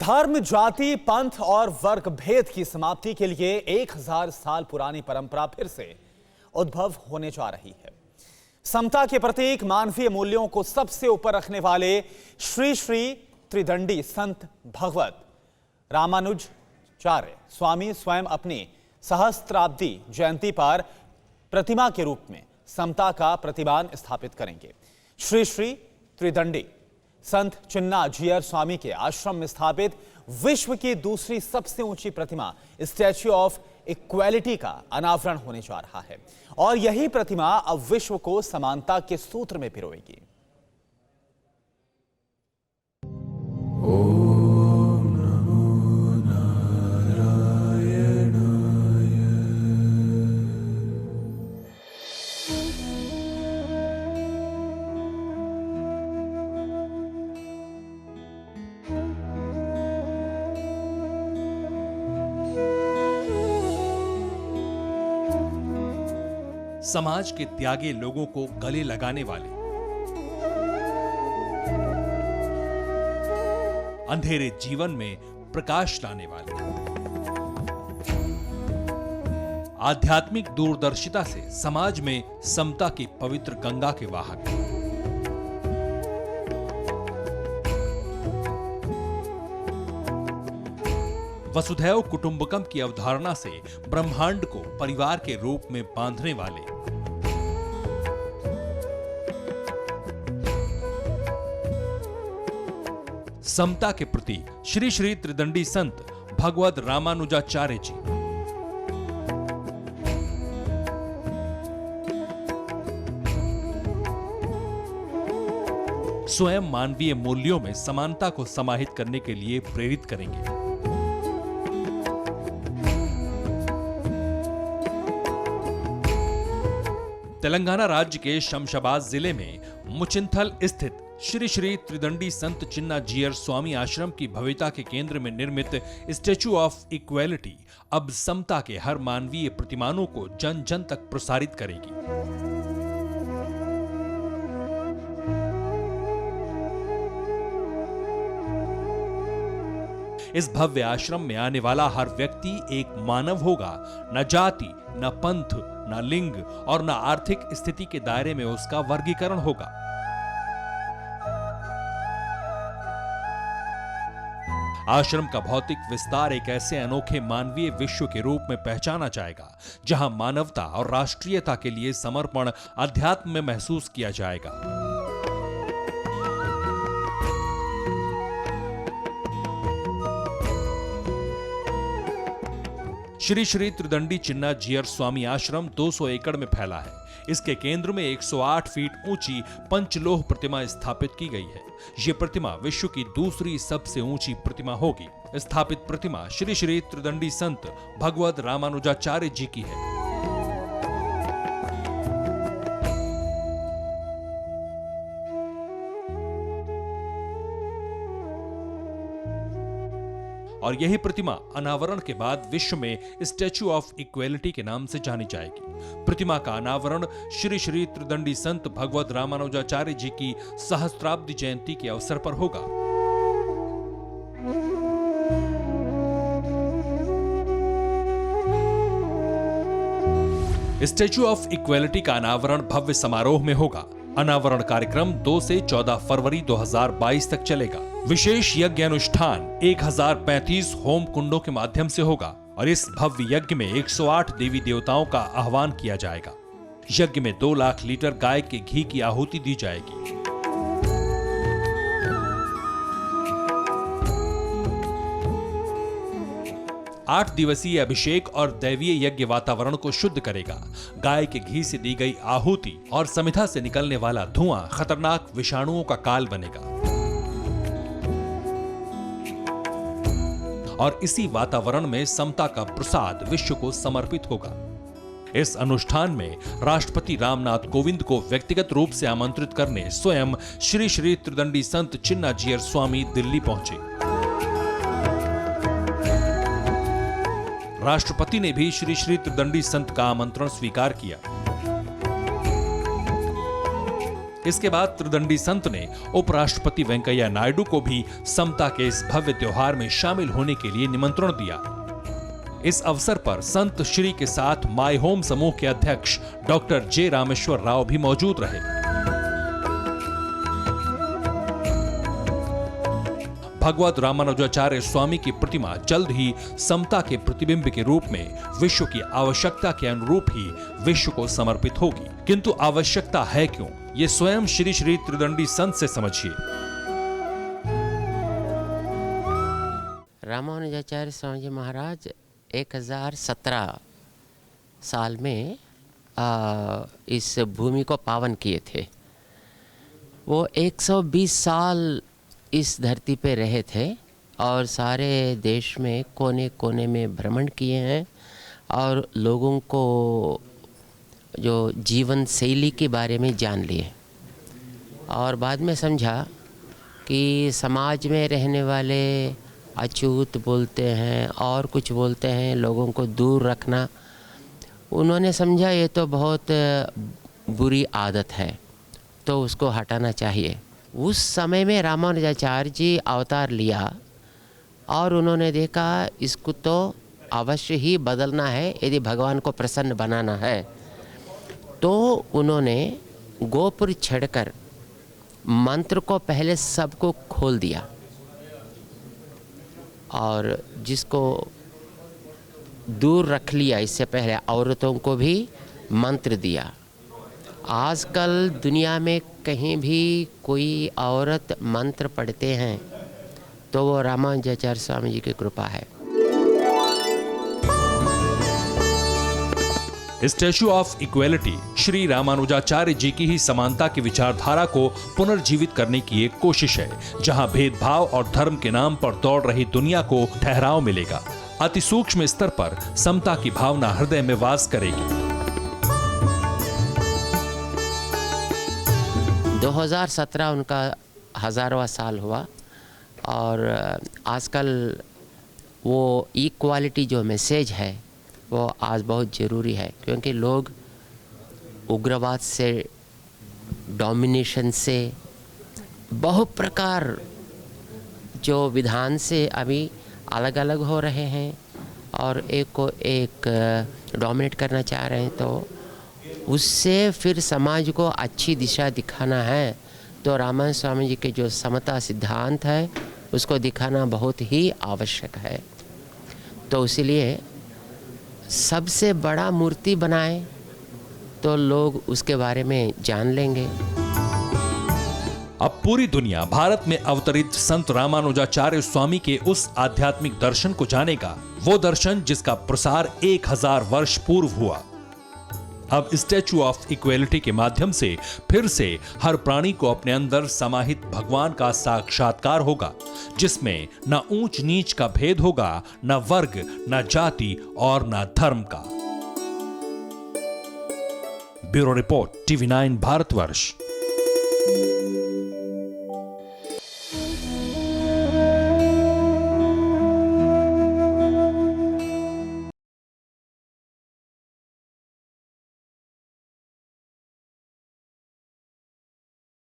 धर्म, जाति, पंथ और वर्ग भेद की समाप्ति के लिए 1000 साल पुरानी परंपरा फिर से उद्भव होने जा रही है। समता के प्रतीक मानवीय मूल्यों को सबसे ऊपर रखने वाले श्री श्री त्रिदंडी संत भगवत रामानुजाचार्य स्वामी स्वयं अपनी सहस्त्राब्दी जयंती पर प्रतिमा के रूप में समता का प्रतिमान स्थापित करेंगे। श्री श्री त्रिदंडी संत चिन्ना जीयर स्वामी के आश्रम में स्थापित विश्व की दूसरी सबसे ऊंची प्रतिमा स्टैच्यू ऑफ इक्वालिटी का अनावरण होने जा रहा है और यही प्रतिमा अब विश्व को समानता के सूत्र में पिरोएगी। समाज के त्यागी लोगों को गले लगाने वाले, अंधेरे जीवन में प्रकाश लाने वाले, आध्यात्मिक दूरदर्शिता से समाज में समता की पवित्र गंगा के वाहक, वसुधैव कुटुंबकम की अवधारणा से ब्रह्मांड को परिवार के रूप में बांधने वाले, समता के प्रति श्री श्री त्रिदंडी संत भगवत रामानुजाचार्य जी। स्वयं मानवीय मूल्यों में समानता को समाहित करने के लिए प्रेरित करेंगे। तेलंगाना राज्य के शमशाबाद जिले में मुचिंथल स्थित श्री श्री त्रिदंडी संत चिन्ना जीयर स्वामी आश्रम की भव्यता के केंद्र में निर्मित स्टैच्यू ऑफ इक्वालिटी अब समता के हर मानवीय प्रतिमानों को जन जन तक प्रसारित करेगी। इस भव्य आश्रम में आने वाला हर व्यक्ति एक मानव होगा। न जाति, न पंथ, न लिंग और न आर्थिक स्थिति के दायरे में उसका वर्गीकरण होगा। आश्रम का भौतिक विस्तार एक ऐसे अनोखे मानवीय विश्व के रूप में पहचाना जाएगा जहां मानवता और राष्ट्रीयता के लिए समर्पण अध्यात्म में महसूस किया जाएगा। श्री श्री त्रिदंडी चिन्ना जीयर स्वामी आश्रम 200 एकड़ में फैला है। इसके केंद्र में 108 फीट ऊंची पंचलोह प्रतिमा स्थापित की गई है। ये प्रतिमा विश्व की दूसरी सबसे ऊंची प्रतिमा होगी। स्थापित प्रतिमा श्री श्री त्रिदंडी संत भगवत रामानुजाचार्य जी की है। और यही प्रतिमा अनावरण के बाद विश्व में स्टैच्यू ऑफ इक्वालिटी के नाम से जानी जाएगी। प्रतिमा का अनावरण श्री श्री त्रिदंडी संत भगवत रामानुजाचार्य जी की सहस्त्राब्दी जयंती के अवसर पर होगा। स्टैच्यू ऑफ इक्वालिटी का अनावरण भव्य समारोह में होगा। अनावरण कार्यक्रम 2 से 14 फरवरी 2022 तक चलेगा। विशेष यज्ञ अनुष्ठान 1035 होम कुंडों के माध्यम से होगा और इस भव्य यज्ञ में 108 देवी देवताओं का आह्वान किया जाएगा। यज्ञ में 2 लाख लीटर गाय के घी की आहुति दी जाएगी। आठ दिवसीय अभिषेक और दैवीय यज्ञ वातावरण को शुद्ध करेगा। गाय के घी से दी गई आहुति और समिधा से निकलने वाला धुआं खतरनाक विषाणुओं का काल बनेगा और इसी वातावरण में समता का प्रसाद विश्व को समर्पित होगा। इस अनुष्ठान में राष्ट्रपति रामनाथ कोविंद को व्यक्तिगत रूप से आमंत्रित करने स्वयं श्री श्री त्रिदंडी संत चिन्ना जीयर स्वामी दिल्ली पहुंचे। राष्ट्रपति ने भी श्री श्री त्रिदंडी संत का आमंत्रण स्वीकार किया। इसके बाद त्रिदंडी संत ने उपराष्ट्रपति वेंकैया नायडू को भी समता के इस भव्य त्योहार में शामिल होने के लिए निमंत्रण दिया। इस अवसर पर संत श्री के साथ माय होम समूह के अध्यक्ष डॉक्टर जे रामेश्वर राव भी मौजूद रहे। भगवत रामानुजाचार्य स्वामी की प्रतिमा जल्द ही समता के प्रतिबिंब के रूप में विश्व की आवश्यकता के अनुरूप ही विश्व को समर्पित होगी। किंतु आवश्यकता है क्यों, ये स्वयं श्री श्री त्रिदंडी संत से समझिए। रामानुजाचार्य स्वामी जी महाराज 1017 साल में इस भूमि को पावन किए थे। वो 120 साल इस धरती पे रहे थे और सारे देश में कोने कोने में भ्रमण किए हैं और लोगों को जो जीवन शैली के बारे में जान लिए और बाद में समझा कि समाज में रहने वाले अछूत बोलते हैं और कुछ बोलते हैं, लोगों को दूर रखना। उन्होंने समझा ये तो बहुत बुरी आदत है, तो उसको हटाना चाहिए। उस समय में रामानुजाचार्य जी अवतार लिया और उन्होंने देखा इसको तो अवश्य ही बदलना है यदि भगवान को प्रसन्न बनाना है। तो उन्होंने गोपुर छेड़कर मंत्र को पहले सबको खोल दिया और जिसको दूर रख लिया इससे पहले औरतों को भी मंत्र दिया। आजकल दुनिया में कहीं भी कोई औरत मंत्र पढ़ते हैं तो वो रामानुजाचार्य स्वामी जी की कृपा है। Statue of equality Shri Ramanujacharya ji की ही समानता की विचारधारा को पुनर्जीवित करने की एक कोशिश है, जहां भेदभाव और धर्म के नाम पर दौड़ रही दुनिया को ठहराव मिलेगा। अति सूक्ष्म स्तर पर समता की भावना हृदय में वास करेगी। 2017 उनका 1000वां साल हुआ और आजकल वो इक्वालिटी जो मैसेज है वो आज बहुत ज़रूरी है, क्योंकि लोग उग्रवाद से, डोमिनेशन से, बहुत प्रकार जो विधान से अभी अलग अलग हो रहे हैं और एक को एक डोमिनेट करना चाह रहे हैं। तो उससे फिर समाज को अच्छी दिशा दिखाना है तो रामानुज स्वामी जी के जो समता सिद्धांत है उसको दिखाना बहुत ही आवश्यक है। तो इसीलिए सबसे बड़ा मूर्ति बनाए तो लोग उसके बारे में जान लेंगे। अब पूरी दुनिया भारत में अवतरित संत रामानुजाचार्य स्वामी के उस आध्यात्मिक दर्शन को जानेगा, वो दर्शन जिसका प्रसार 1000 वर्ष पूर्व हुआ। अब स्टैच्यू ऑफ इक्वेलिटी के माध्यम से फिर से हर प्राणी को अपने अंदर समाहित भगवान का साक्षात्कार होगा, जिसमें न ऊंच नीच का भेद होगा, न वर्ग, न जाति और न धर्म का। Bureau report, TV9 Bharatvarsh.